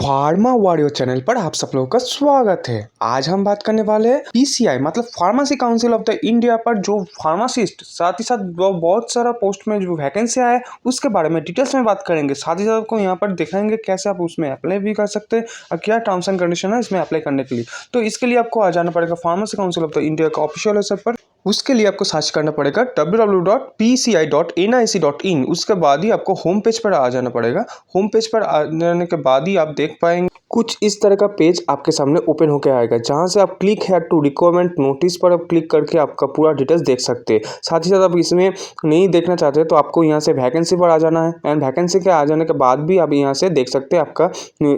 Pharma warrior channel पर आप सब लोगों का स्वागत है। आज हम बात करने वाले हैं पीसीआई मतलब pharmacy council of the India पर जो फार्मासिस्ट साथ ही साथ बहुत सारा पोस्ट में जो वैकेंसी आया है उसके बारे में डिटेल्स में बात करेंगे। साथ ही साथ आपको यहाँ पर दिखाएंगे कैसे आप उसमें अप्लाई भी कर सकते हैं और क्या टर्म्स एंड कंडीशन है इसमें अप्लाई करने के लिए। तो इसके लिए आपको आ जाना पड़ेगा pharmacy council of the India का ऑफिशियल वेबसाइट पर। उसके लिए आपको सर्च करना पड़ेगा www.pci.nic.in। उसके बाद ही आपको होम पेज पर आ जाना पड़ेगा। होम पेज पर आ जाने के बाद ही आप देख पाएंगे कुछ इस तरह का पेज आपके सामने ओपन होकर आएगा, जहां से आप click here to requirement notice पर आप क्लिक करके आपका पूरा डिटेल्स देख सकते हैं। साथ ही साथ आप इसमें नहीं देखना चाहते तो आपको यहाँ से वैकेंसी पर आ जाना है एंड वैकेंसी के आ जाने के बाद भी आप यहाँ से देख सकते हैं आपका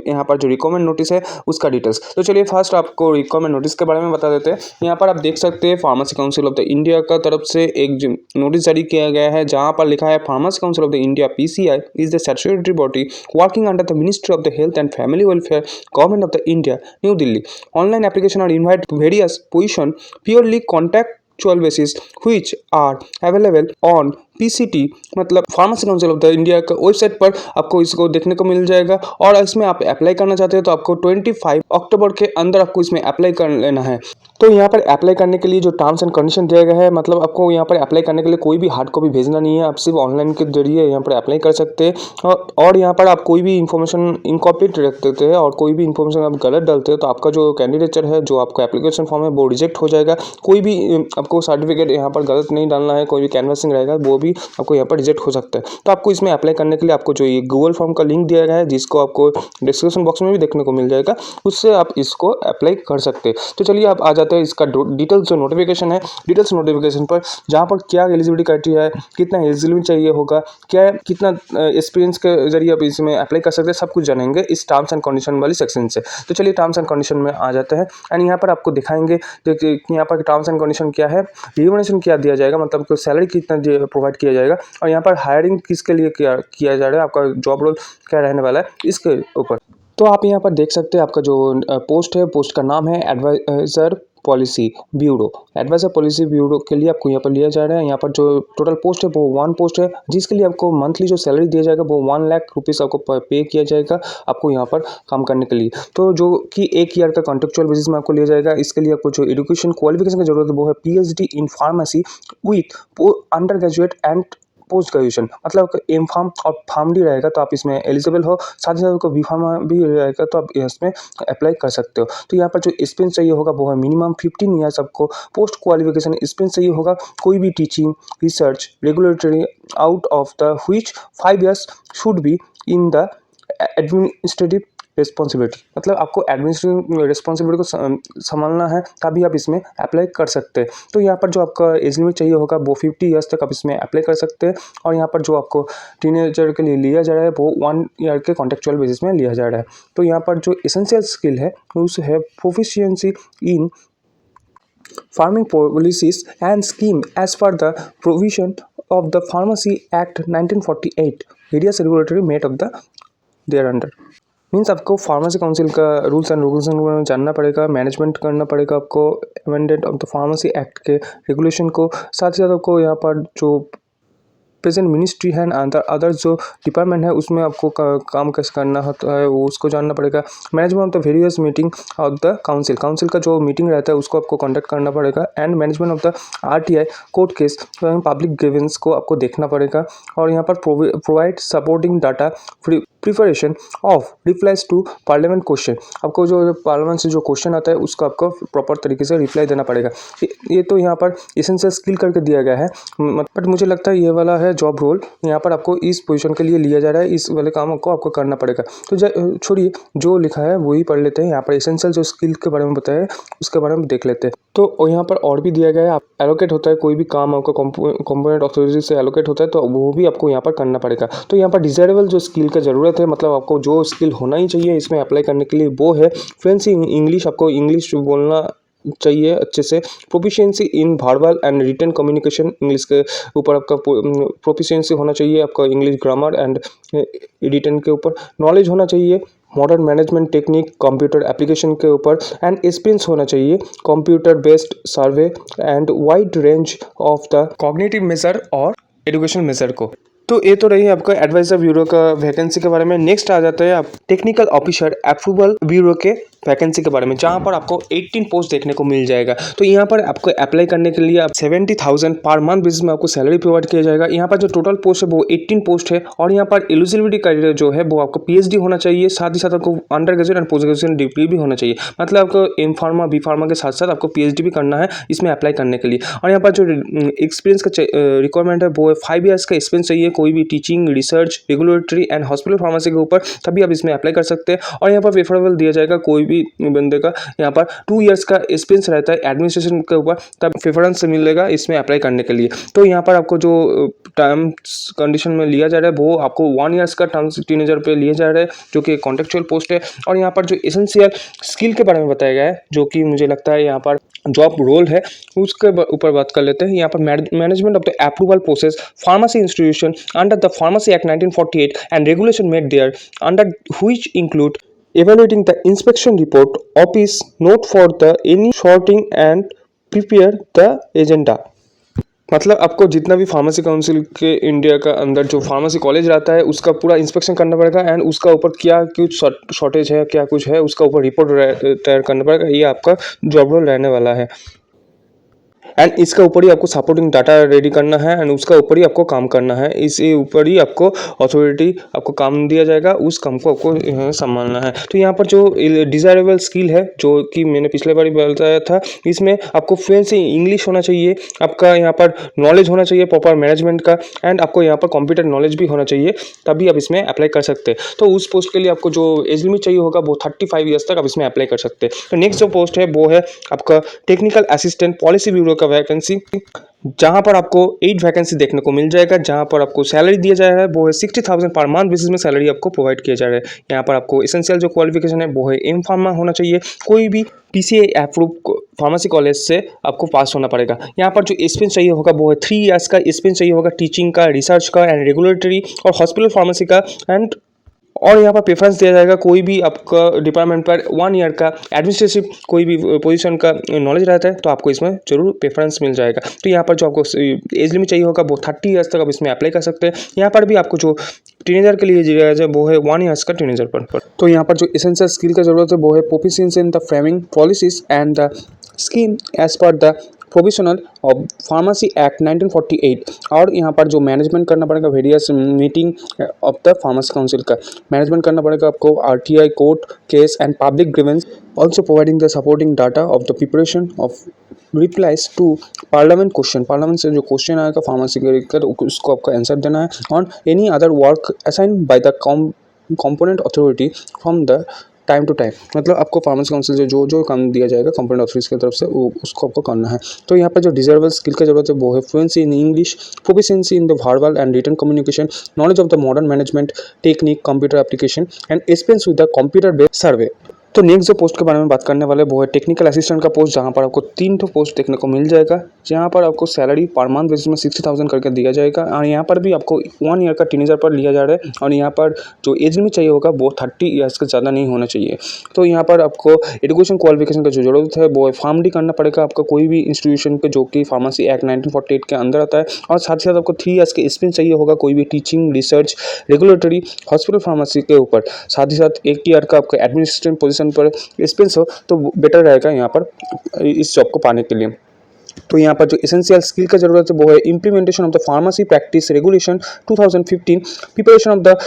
यहाँ पर जो रिक्वायरमेंट नोटिस है उसका डिटेल्स। तो चलिए फर्स्ट आपको रिक्वायरमेंट नोटिस के बारे में बता देते हैं। यहाँ पर आप देख सकते हैं pharmacy council of the India का तरफ से एक नोटिस जारी किया गया है, जहाँ पर लिखा है pharmacy council of the India PCI is the statutory body working under the ministry of the health and family welfare Government of the India, New Delhi. Online application are invited to various position purely contractual basis which are available on PCT मतलब pharmacy council of the India का website पर आपको इसको देखने को मिल जाएगा। और इसमें आप अप्लाई करना चाहते हैं तो आपको 25 अक्टूबर के अंदर आपको इसमें अप्लाई कर लेना है। तो यहाँ पर अप्लाई करने के लिए जो टर्म्स एंड कंडीशन दिया गया है, मतलब आपको यहाँ पर अप्लाई करने के लिए कोई भी हार्ड कॉपी भेजना नहीं है, आप सिर्फ ऑनलाइन के जरिए यहाँ पर अप्लाई कर सकते हैं। और यहाँ पर आप कोई भी इन्फॉर्मेशन इनकॉम्प्लीट रख देते हैं और कोई भी इन्फॉर्मेशन आप गलत डालते हैं तो आपका जो कैंडिडेचर है, जो आपका एप्लीकेशन फॉर्म है वो रिजेक्ट हो जाएगा। कोई भी आपको सर्टिफिकेट यहाँ पर गलत नहीं डालना है, कोई भी कैनवासिंग रहेगा वो भी आपको यहाँ पर रिजेक्ट हो सकता है। तो आपको इसमें अप्लाई करने के लिए आपको जो ये गूगल फॉर्म का लिंक दिया गया है, जिसको आपको डिस्क्रिप्शन बॉक्स में भी देखने को मिल जाएगा, उससे आप इसको अप्लाई कर सकते हैं। तो चलिए आप आ जाते हैं इसका डिटेल्स जो नोटिफिकेशन है, डिटेल्स नोटिफिकेशन पर, जहाँ पर क्या एलिजिबिलिटी क्राइटेरिया है, कितना एलिजिबिलिटी चाहिए होगा, क्या कितना एक्सपीरियंस के जरिए आप इसमें अप्लाई कर सकते हैं, सब कुछ जानेंगे इस टर्म्स एंड कंडीशन वाली सेक्शन से। तो चलिए टर्म्स एंड कंडीशन में आ जाते हैं एंड यहाँ पर आपको दिखाएंगे यहाँ पर टर्म्स एंड कंडीशन क्या है, रिम्यूनरेशन क्या दिया जाएगा, मतलब सैलरी कितना प्रोवाइड किया जाएगा, और यहाँ पर हायरिंग किसके लिए किया जा रहा है, आपका जॉब रोल क्या रहने वाला है इसके ऊपर। तो आप यहाँ पर देख सकते हैं आपका जो पोस्ट है, पोस्ट का नाम है adviser policy bureau. Adviser policy bureau के लिए आपको यहाँ पर लिया जा रहा है। यहाँ पर जो टोटल पोस्ट है वो 1 पोस्ट है, जिसके लिए आपको मंथली जो सैलरी दिया जाएगा वो 1 लाख रुपीज़ आपको पे किया जाएगा आपको यहाँ पर काम करने के लिए। तो जो कि 1 ईयर का कॉन्ट्रेक्चुअल बेसिस में आपको लिया जाएगा। इसके लिए आपको जो एजुकेशन क्वालिफिकेशन की जरूरत है वो है PhD in pharmacy with under graduate and post graduation, मतलब एम फार्म और फार्मडी रहेगा तो आप इसमें एलिजिबल हो। साथ ही साथ आपको बी फार्म भी रहेगा तो आप इसमें अप्लाई कर सकते हो। तो यहाँ पर जो एक्सपीरियंस चाहिए होगा वो है मिनिमम 15 ईयर्स आपको पोस्ट क्वालिफिकेशन एक्सपीरियंस चाहिए होगा। कोई भी teaching research regulatory out of the which 5 years should be in the administrative responsibility, मतलब आपको एडमिनिस्ट्रेटिव रिस्पॉन्सिबिलिटी को संभालना है तभी आप इसमें अप्लाई कर सकते हैं। तो यहाँ पर जो आपका एज लिमिट चाहिए होगा वो 50 ईयर्स तक आप इसमें अप्लाई कर सकते हैं। और यहाँ पर जो आपको टीनेजर के लिए लिया जा रहा है वो 1 ईयर के कॉन्ट्रेक्चुअल बेसिस में लिया जा रहा है। तो यहाँ पर जो एसेंशियल स्किल है उस है proficiency in farming policies and scheme as per the provision of the pharmacy act 1948 various regulatory made of the thereunder. Means आपको फार्मेसी काउंसिल का रूल्स एंड रेगुलेशन जानना पड़ेगा, मैनेजमेंट करना पड़ेगा आपको amendment of the pharmacy act के regulation को। साथ ही साथ आपको यहाँ पर जो प्रेजेंट मिनिस्ट्री है अदर जो डिपार्टमेंट है उसमें आपको काम कैसे करना होता है वो उसको जानना पड़ेगा। Management of the various meeting of the council का जो मीटिंग रहता है उसको आपको कंडक्ट करना पड़ेगा। And management of the RTI court case public grievance को आपको देखना पड़ेगा। और यहाँ पर provide supporting data preparation of replies to parliament question, आपको जो पार्लियामेंट से जो क्वेश्चन आता है उसको आपको प्रॉपर तरीके से रिप्लाई देना पड़ेगा। ये तो यहाँ पर एसेंशियल स्किल करके दिया गया है, बट मुझे लगता है ये वाला है जॉब रोल, यहाँ पर आपको इस पोजीशन के लिए लिया जा रहा है, इस वाले काम को आपको करना पड़ेगा। तो छोड़िए जो लिखा है वही पढ़ लेते हैं। यहाँ पर एसेंशियल जो स्किल के बारे में बताया है उसके बारे में देख लेते हैं। तो यहाँ पर और भी दिया गया है, एलोकेट होता है कोई भी काम आपका कंपोनेंट अथॉरिटी से एलोकेट होता है तो वो भी आपको यहाँ पर करना पड़ेगा। तो यहाँ पर डिजायरेबल जो स्किल का ज़रूरत है, मतलब आपको जो स्किल होना ही चाहिए इसमें अप्लाई करने के लिए वो है फ्लुएंसी इन इंग्लिश, आपको इंग्लिश बोलना चाहिए अच्छे से। Proficiency in verbal and written communication, English के ऊपर आपका प्रोफिशिएंसी होना चाहिए, आपका इंग्लिश ग्रामर एंड रिटन के ऊपर नॉलेज होना चाहिए। Modern management technique computer application के ऊपर एंड एक्सपीरियंस होना चाहिए computer based survey and wide range of the cognitive measure और एजुकेशन मेजर को। तो ये तो रही आपका एडवाइजर ब्यूरो का वैकेंसी के बारे में। नेक्स्ट आ जाता है आप टेक्निकल ऑफिसर अप्रूवल ब्यूरो के वैकेंसी के बारे में, जहां पर आपको 18 पोस्ट देखने को मिल जाएगा। तो यहाँ पर आपको अप्लाई करने के लिए आप 70,000 पर मंथ बेसिस में आपको सैलरी प्रोवाइड किया जाएगा। यहाँ पर जो टोटल पोस्ट है वो 18 पोस्ट है, और यहाँ पर एलिजिबिलिटी क्राइटेरिया जो है वो आपको PhD होना चाहिए, साथ ही साथ आपको under graduate and post graduation degree भी होना चाहिए। मतलब आपको एम फार्मा बी फार्मा के साथ साथ आपको PhD भी करना है इसमें अप्लाई करने के लिए। और यहाँ पर जो एक्सपीरियंस का रिक्वायरमेंट है वो है 5 ईयर्स का एक्सपीरियंस चाहिए, कोई भी teaching, research, regulatory and hospital pharmacy के ऊपर, तभी आप इसमें अप्लाई कर सकते हैं। और यहाँ पर प्रेफरेबल दिया जाएगा कोई भी बंदे का यहाँ पर 2 ईयर्स का एक्सपीरियंस रहता है एडमिनिस्ट्रेशन के ऊपर, तब प्रेफरेंस मिलेगा इसमें अप्लाई करने के लिए। तो यहाँ पर आपको जो टर्म्स कंडीशन में लिया जा रहा है वो आपको 1 ईयर्स का टर्म्स टीनेजर पे लिया जा रहा है, जो कि कॉन्ट्रेक्चुअल पोस्ट है। और यहाँ पर जो एसेंशियल स्किल के बारे में बताया गया है, जो कि मुझे लगता है यहाँ पर जॉब रोल है, उसके ऊपर बात कर लेते हैं। यहाँ पर management of the approval process pharmacy institution under the pharmacy act 1948 and regulation made thereunder which include evaluating the inspection report, office note for the any sorting and prepare the agenda। मतलब आपको जितना भी pharmacy council के India का अंदर जो pharmacy college रहता है उसका पूरा इंस्पेक्शन करना पड़ेगा, एंड उसका ऊपर क्या कुछ शॉर्टेज है, क्या कुछ है, उसका ऊपर रिपोर्ट तैयार करना पड़ेगा। ये आपका जॉब रोल रहने वाला है। एंड इसका ऊपर ही आपको सपोर्टिंग डाटा रेडी करना है, एंड उसका ऊपर ही आपको काम करना है। इसके ऊपर ही आपको अथॉरिटी आपको काम दिया जाएगा, उस काम को आपको संभालना है। तो यहाँ पर जो डिजायरेबल स्किल है, जो कि मैंने पिछले बार बताया था, इसमें आपको फ्लुएंसी इंग्लिश होना चाहिए, आपका यहाँ पर नॉलेज होना चाहिए प्रॉपर मैनेजमेंट का, एंड आपको यहाँ पर कंप्यूटर नॉलेज भी होना चाहिए, तभी आप इसमें अप्लाई कर सकते हैं। तो उस पोस्ट के लिए आपको जो एज लिमिट चाहिए होगा वो 35 ईयर्स तक आप इसमें अप्लाई कर सकते हैं। तो नेक्स्ट जो पोस्ट है वो है आपका टेक्निकल असिस्टेंट पॉलिसी ब्यूरो का वैकेंसी, जहां पर आपको 8 वैकेंसी देखने को मिल जाएगा, जहां पर आपको सैलरी दिया जा रहा है वो है 60,000 पर मंथ बेसिस में सैलरी आपको प्रोवाइड किया जा रहा है। यहाँ पर आपको एसेंशियल जो क्वालिफिकेशन है वो है एम फार्मा होना चाहिए, कोई भी PCI अप्रूव फार्मेसी कॉलेज से आपको पास होना पड़ेगा। यहाँ पर जो एक्सपीरियंस चाहिए होगा वो है 3 ईयर्स का एक्सपीरियंस चाहिए होगा टीचिंग का, रिसर्च का एंड रेगुलेटरी और हॉस्पिटल फार्मेसी का, एंड और यहाँ पर प्रेफरेंस दिया जाएगा कोई भी आपका डिपार्टमेंट पर 1 ईयर का एडमिनिस्ट्रेटिव कोई भी पोजीशन का नॉलेज रहता है तो आपको इसमें जरूर प्रेफरेंस मिल जाएगा। तो यहाँ पर जो आपको एज लिमिट चाहिए होगा वो 30 ईयर्स तक आप इसमें अप्लाई कर सकते हैं। यहाँ पर भी आपको जो टीनेजर के लिए दिया जाए वो है 1 ईयर्स का टीनेजर पर। तो यहाँ पर जो एसेंशियल स्किल का जरूरत है वो है proficiency in the framing policies and the scheme as per the provisional of pharmacy act 1948। और यहाँ पर जो मैनेजमेंट करना पड़ेगा various meeting of the pharmacy council का मैनेजमेंट करना पड़ेगा आपको, RTI court case and public grievance, also providing the supporting data of the preparation of replies to parliament question. Parliament से जो क्वेश्चन आएगा फार्मेसी के उसको आपको आंसर देना है। On any other work assigned by the component authority from the time to time, मतलब आपको फार्मेसी काउंसिल से जो काम दिया जाएगा कंपोनेंट ऑफिस की तरफ से उसको आपको करना है। तो यहाँ पर जो डिजर्वेबल स्किल का जरूरत है वो है fluency in English, proficiency in the verbal and written communication, knowledge of the modern management technique, computer application and experience with the computer based survey. तो नेक्स्ट जो पोस्ट के बारे में बात करने वाले वो है टेक्निकल असिस्टेंट का पोस्ट, जहाँ पर आपको 3 पोस्ट देखने को मिल जाएगा, जहाँ पर आपको सैलरी पर मंथ बेसिस में 60,000 करके दिया जाएगा। और यहाँ पर भी आपको 1 ईयर का टीनेजर पर लिया जा रहा है, और यहाँ पर जो एज लिमिट चाहिए होगा वो 30 ईयर्स का ज़्यादा नहीं होना चाहिए। तो यहाँ पर आपको एजुकेशन क्वालिफिकेशन का जो जरूरत है वो है फार्मडी करना पड़ेगा आपका कोई भी इंस्टीट्यूशन पे जो कि फार्मेसी एक्ट 1948 के अंदर आता है, और साथ ही साथ आपको 3 ईयर्स का एक्सपीरियंस चाहिए होगा कोई भी teaching, research, regulatory, hospital pharmacy के ऊपर। साथ ही साथ 1 ईयर का आपका एडमिनिस्ट्रेटिव पोजीशन पर हो तो बेटर रहेगा यहाँ पर इस जॉब को पाने के लिए। तो यहाँ पर जो एसेंशियल स्किल का जरूरत है वो है implementation of the pharmacy practice regulation 2015, preparation of the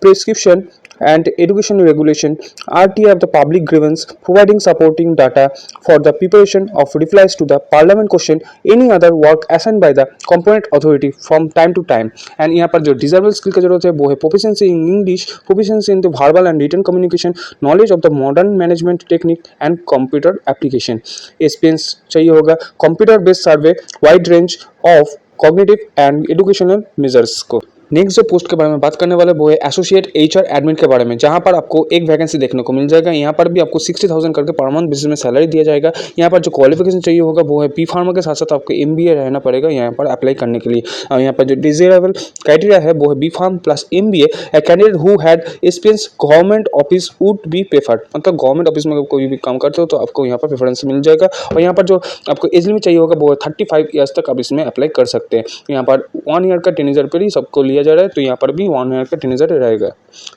prescription and education regulation, RTI of the public grievance, providing supporting data for the preparation of replies to the parliament question, any other work assigned by the component authority from time to time। and यहाँ पर जो deservable skill का जरूरत है वो है proficiency in English, proficiency in the verbal and written communication, knowledge of the modern management technique and computer application. Experience चाहिए होगा computer based survey, wide range of cognitive and educational measures को। Next जो post के बारे में बात करने वाले वो है एसोसिएट HR एडमिन के बारे में, जहां पर आपको एक वैकेंसी देखने को मिल जाएगा। यहाँ पर भी आपको 60,000 करके पर मंथ बेसिस में सैलरी दिया जाएगा। यहाँ पर जो क्वालिफिकेशन चाहिए होगा वो है बी फार्मा के साथ साथ आपको MBA रहना पड़ेगा यहाँ पर अप्लाई करने के लिए। और यहाँ पर जो डिजायरेबल क्राइटेरिया है वो है B pharm plus MBA। A candidate who had experience government office would be preferred, मतलब गवर्नमेंट ऑफिस में कोई भी काम करते हो तो आपको यहाँ पर प्रेफरेंस मिल जाएगा। और यहाँ पर जो आपको एज लिमिट चाहिए होगा वो है 35 ईयर्स तक आप इसमें अप्लाई कर सकते हैं। यहाँ पर 1 ईयर का टीनेजर पर ही सबको लिया किया जा रहा है, तो यहाँ पर भी 1 ईयर का टीनेजर रहेगा।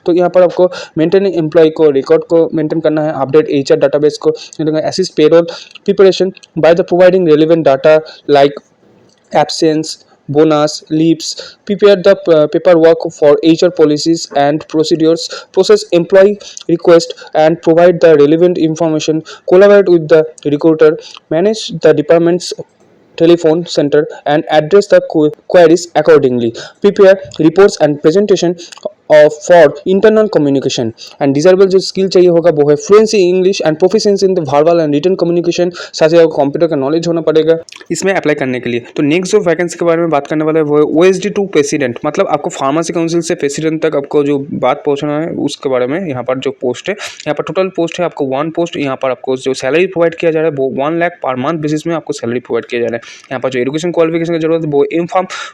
तो यहाँ पर आपको मेंटेन एम्प्लॉय को रिकॉर्ड को मेंटेन करना है, अपडेट एचआर डाटाबेस को, assist payroll preparation by the providing relevant data like absence, bonus, leaves, prepare the paperwork for HR policies and procedures, process employee request and provide the relevant information, collaborate with the recruiter, manage the department's telephone center and address the queries accordingly, prepare reports and presentation for internal communication and desirable जो skill चाहिए होगा वो है fluency English and proficiency in the verbal and written communication, साथ ही आपको computer का knowledge होना पड़ेगा इसमें अप्लाई करने के लिए। तो नेक्स्ट जो वैकेंसी के बारे में बात करने वाला है वो है OSD टू प्रेसिडेंट, मतलब आपको फार्मेसी काउंसिल से प्रेसिडेंट तक आपको जो बात पहुंचना है उसके बारे में यहाँ पर जो पोस्ट है, यहाँ पर टोटल पोस्ट है आपको 1 पोस्ट। यहाँ पर आपको जो सैलरी प्रोवाइड किया जा रहा है वो 1 लाख पर मंथ बेसिस में आपको सैलरी प्रोवाइड किया जा रहा है। यहाँ पर जो एजुकेशन क्वालिफिकेशन की जरूरत है वो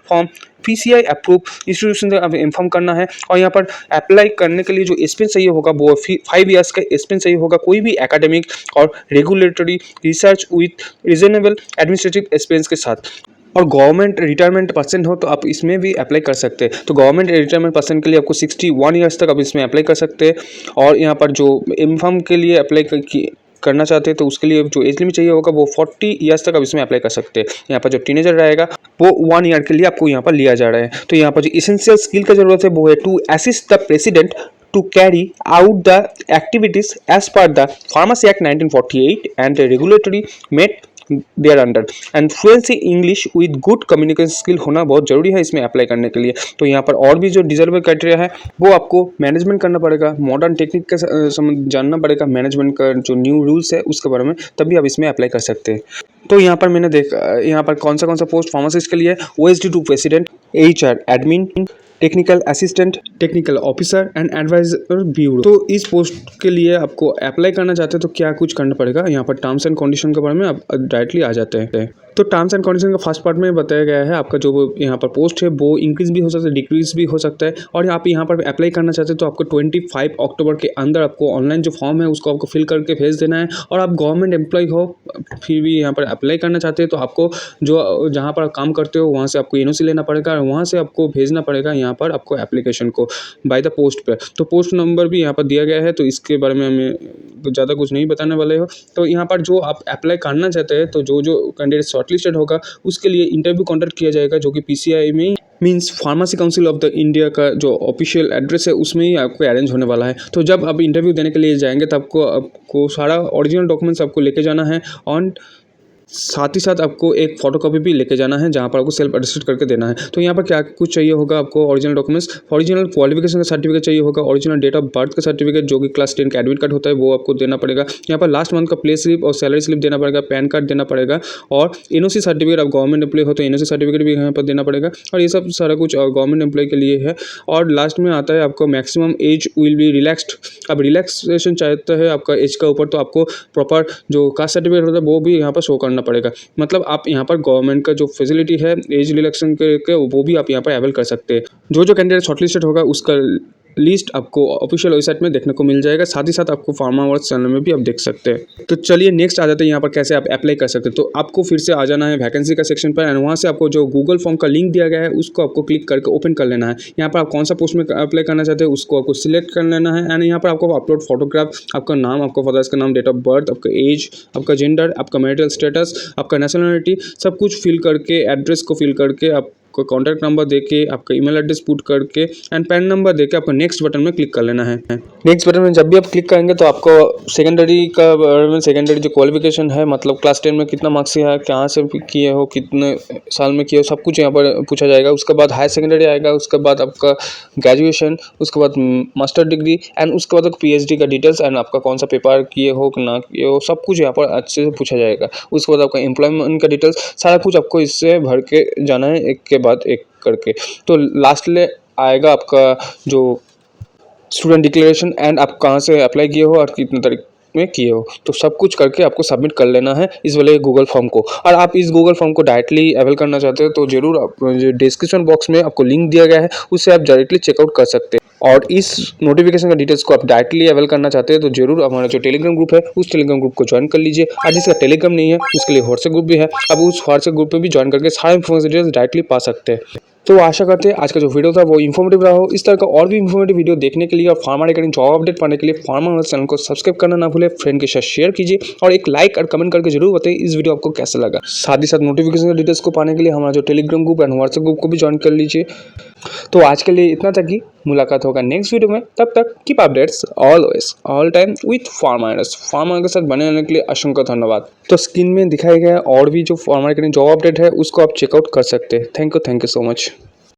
फॉर्म PCI अप्रूव इंस्टीट्यूशन से अब इन्फॉर्म करना है। और यहाँ पर अप्लाई करने के लिए जो एक्सपीरियंस चाहिए होगा वो 5 ईयर्स का एक्सपीरियंस चाहिए होगा, कोई भी एकेडमिक और regulatory research with reasonable administrative experience के साथ। और गवर्नमेंट रिटायरमेंट पर्सन हो तो आप इसमें भी अप्लाई कर सकते हैं। तो गवर्नमेंट रिटायरमेंट पर्सन के लिए आपको 61 ईयर्स तक आप इसमें अप्लाई कर सकते हैं। और यहाँ पर जो इन्फॉर्म के लिए अप्लाई करना चाहते हैं तो उसके लिए जो एज लिमिट चाहिए होगा वो 40 ईयर्स तक आप इसमें अप्लाई कर सकते हैं। यहाँ पर जो टीनेजर रहेगा वो 1 ईयर के लिए आपको यहाँ पर लिया जा रहा है। तो यहाँ पर जो इसेंशियल स्किल का जरूरत है वो है to assist the president to carry out the activities as per the Pharmacy Act 1948 and the regulatory met thereunder and fluency English with good communication skill होना बहुत जरूरी है इसमें अप्लाई करने के लिए। तो यहाँ पर और भी जो डिजर्वेबल क्राइटेरिया है वो आपको मैनेजमेंट करना पड़ेगा, मॉडर्न टेक्निक का जानना पड़ेगा, मैनेजमेंट का जो न्यू रूल्स है उसके बारे में, तभी आप इसमें अप्लाई कर सकते हैं। तो यहाँ पर मैंने देखा यहाँ पर कौन सा पोस्ट फार्मासिस्ट के लिए OSD to president, HR admin, technical assistant, technical officer and adviser bureau. तो इस पोस्ट के लिए आपको अप्लाई करना चाहते हैं तो क्या कुछ करना पड़ेगा, यहाँ पर टर्म्स एंड कंडीशन के बारे में आप डायरेक्टली आ जाते हैं। तो टर्म्स एंड कंडीशन का फर्स्ट पार्ट में बताया गया है आपका जो यहाँ पर पोस्ट है वो इंक्रीज भी हो सकता है, डिक्रीज भी हो सकता है। और आप यहाँ पर अप्लाई करना चाहते हैं तो आपको 25 अक्टूबर के अंदर आपको ऑनलाइन जो फॉर्म है उसको आपको फिल करके भेज देना है। और आप गवर्नमेंट एम्प्लॉय हो फिर भी यहाँ पर अप्लाई करना चाहते हैं तो आपको जो जहाँ पर आप काम करते हो वहाँ से आपको NOC लेना पड़ेगा और वहाँ से आपको भेजना पड़ेगा यहाँ पर आपको एप्लीकेशन को बाय द पोस्ट पे। तो पोस्ट नंबर भी यहाँ पर दिया गया है, तो इसके बारे में हमें ज़्यादा कुछ नहीं बताने वाले हो। तो यहाँ पर जो आप अप्लाई करना चाहते हैं तो जो कैंडिडेट शॉर्टलिस्टेड होगा उसके लिए इंटरव्यू कंडक्ट किया जाएगा, जो कि PCI में means pharmacy council of the India का जो ऑफिशियल एड्रेस है उसमें ही आपको अरेंज होने वाला है। तो जब आप इंटरव्यू देने के लिए जाएंगे तो आपको सारा ओरिजिनल डॉक्यूमेंट्स आपको लेके जाना है और साथ ही साथ आपको एक फोटोकॉपी भी लेके जाना है जहाँ पर आपको सेल्फ अटेस्टेड करके देना है। तो यहाँ पर क्या कुछ चाहिए होगा आपको, ओरिजिनल डॉक्यूमेंट्स, ओरिजिनल क्वालिफिकेशन का सर्टिफिकेट चाहिए होगा, ओरिजिनल डेट ऑफ बर्थ का सर्टिफिकेट जो कि क्लास 10 का एडमिट कार्ड होता है वो आपको देना पड़ेगा। यहाँ पर लास्ट मंथ का पे स्लिप और सैलरी स्लिप देना पड़ेगा, पैन कार्ड देना पड़ेगा और NOC सर्टिफिकेट, आप गवर्नमेंट एम्प्लॉय हो तो NOC सर्टिफिकेट भी यहाँ पर देना पड़ेगा। और ये सब सारा कुछ गवर्नमेंट एम्प्लॉय के लिए है। और लास्ट में आता है आपको maximum age will be relaxed. अब रिलैक्सेशन चाहता है आपका एज का ऊपर तो आपको प्रॉपर जो कास्ट सर्टिफिकेट होता है वो भी यहाँ पर शो करना पड़ेगा। मतलब आप यहाँ पर गवर्नमेंट का जो फैसिलिटी है एज रिलैक्सेशन के वो भी आप यहाँ पर अवेल कर सकते हैं। जो कैंडिडेट शॉर्टलिस्टेड होगा उसका लिस्ट आपको ऑफिशियल वेबसाइट में देखने को मिल जाएगा, साथ ही साथ आपको फार्मा वर्क्स चैनल में भी आप देख सकते हैं। तो चलिए नेक्स्ट आ जाते हैं यहाँ पर कैसे आप अप्लाई कर सकते हैं। तो आपको फिर से आ जाना है वैकेंसी का सेक्शन पर एंड वहाँ से आपको जो गूगल फॉर्म का लिंक दिया गया है उसको आपको क्लिक करके ओपन कर लेना है। यहाँ पर आप कौन सा पोस्ट में अप्लाई करना चाहते हैं उसको आपको सिलेक्ट कर लेना है एंड यहाँ पर आपको अपलोड फोटोग्राफ, आपका नाम, आपका फादर्स का नाम, डेट ऑफ बर्थ, आपका एज, आपका जेंडर, आपका मैरिटल स्टेटस, आपका नेशनलिटी, सब कुछ फिल करके, एड्रेस को फिल करके, आप को कॉन्टैक्ट नंबर देके, आपका ईमेल एड्रेस पुट करके एंड पैन नंबर देके आपको नेक्स्ट बटन में क्लिक कर लेना है। नेक्स्ट बटन में जब भी आप क्लिक करेंगे तो आपको सेकेंडरी का सेकेंडरी जो क्वालिफिकेशन है, मतलब क्लास 10 में कितना मार्क्स है, कहाँ से किए हो, कितने साल में किए हो, सब कुछ यहाँ पर पूछा जाएगा। उसके बाद हायर सेकेंडरी आएगा, उसके बाद आपका ग्रेजुएशन, उसके बाद मास्टर डिग्री एंड उसके बाद PhD का डिटेल्स एंड आपका कौन सा पेपर किए हो कि ना किए हो, सब कुछ यहाँ पर अच्छे से पूछा जाएगा। उसके बाद आपका एम्प्लॉयमेंट का डिटेल्स, सारा कुछ आपको इससे भर के जाना है एक के बाद एक करके। तो लास्ट में आएगा आपका जो स्टूडेंट डिक्लेरेशन एंड आप कहाँ से अप्लाई किए हो और कितने तारीख में किए हो, तो सब कुछ करके आपको सबमिट कर लेना है इस वाले गूगल फॉर्म को। और आप इस गूगल फॉर्म को डायरेक्टली अवेल करना चाहते हो तो जरूर आप जो डिस्क्रिप्शन बॉक्स में आपको लिंक दिया गया है उससे आप डायरेक्टली चेकआउट कर सकते हैं। और इस नोटिफिकेशन का डिटेल्स को आप डायरेक्टली अवेल करना चाहते हैं तो जरूर हमारा जो टेलीग्राम ग्रुप है उस टेलीग्राम ग्रुप को ज्वाइन कर लीजिए। और जिसका टेलीग्राम नहीं है उसके लिए व्हाट्सएप ग्रुप भी है, आप उस व्हाट्सएप ग्रुप में भी ज्वाइन करके सारे इन्फॉर्मेशन डिटेल्स डायरेक्टली पा सकते हैं। तो आशा करते हैं आज का जो वीडियो था वो इन्फॉर्मेटिव रहा हो। इस तरह का और भी इन्फॉर्मेटिव वीडियो देखने के लिए और फार्मा रिगार्डिंग जॉब अपडेट पाने के लिए फार्मा चैनल को सब्सक्राइब करना ना भूले, फ्रेंड के साथ शेयर कीजिए और एक लाइक और कमेंट करके जरूर बताइए इस वीडियो आपको कैसा लगा। साथ ही साथ नोटिफिकेशन डिटेल्स को पाने के लिए हमारा जो Telegram group and WhatsApp group को भी ज्वाइन कर लीजिए। तो आज के लिए इतना तक ही, मुलाकात होगा नेक्स्ट वीडियो में। तब तक keep updates always all time with pharma के साथ बने रहने के लिए असंख्य धन्यवाद। तो स्क्रीन में दिखाया गया और भी जो फार्मा रिगार्डिंग जॉब अपडेट है उसको आप चेकआउट कर सकते हैं। Thank you so much.